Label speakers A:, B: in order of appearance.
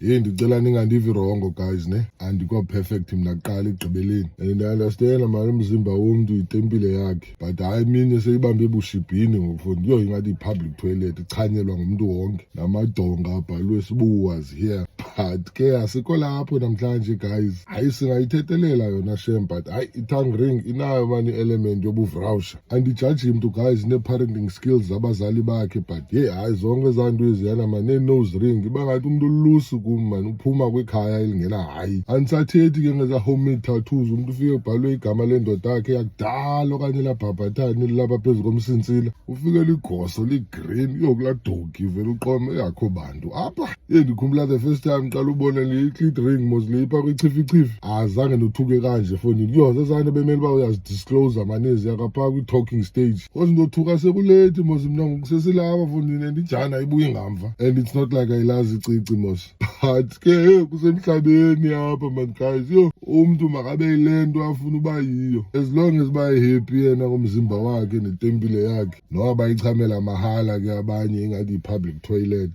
A: Ndicela ningandivi wrong guys ne, andikho perfect mna kuqala ekugqibeleni and I understand mali umzimba womntu yitempile yakhe, but hayi eminye seyibambe ebushibhini ngokufundi ingathi i-public toilet ichanyelwa ngumntu wonke namadonga abhalwe sibuwazi here. But ke asikho lapho namhlanje guys, hayi singayithethelela yona shem, but hayi i-tongue ring inayo mani element yobuvrawusha. Andijaji mntu guys ne-parenting skills zabazali bakhe, but hayi zonke ezanto eziyana mani ne-nose ring iba ngathi umntu ulusu kum mani uphuma kwikhaya elingena hayi. Andisathethi ke ngeza-homemade tattoos, umntu ufike ubhalwe igama lendoda yakhe yakudala okanye labhabhathani lilapha phezu komsintsila, ufike ligoso ligreen kulaa dogi vele uqome akho bantu apha. Ndikhumbula the first time qala ubona le-clit ring mos leyipha kwichifichifi, azange ndothuke kanje efondini. Zezanto bemele uba uyazidisclose manezi yakaphaa kwi-talking stage, cause ndothuka sekulethi mos mna ngoku sesilapha fondini and ijana ibuye ngamva and it's not like ayilazi icici mos. But ke kusemhlabeni apha man guys, umntu makabe yile nto afuna uba yiyo, as long as bayi-happy yena ngomzimba wakhe netempile yakhe, noba bayichamela mahala ke abanye ingathi yi-public toilet.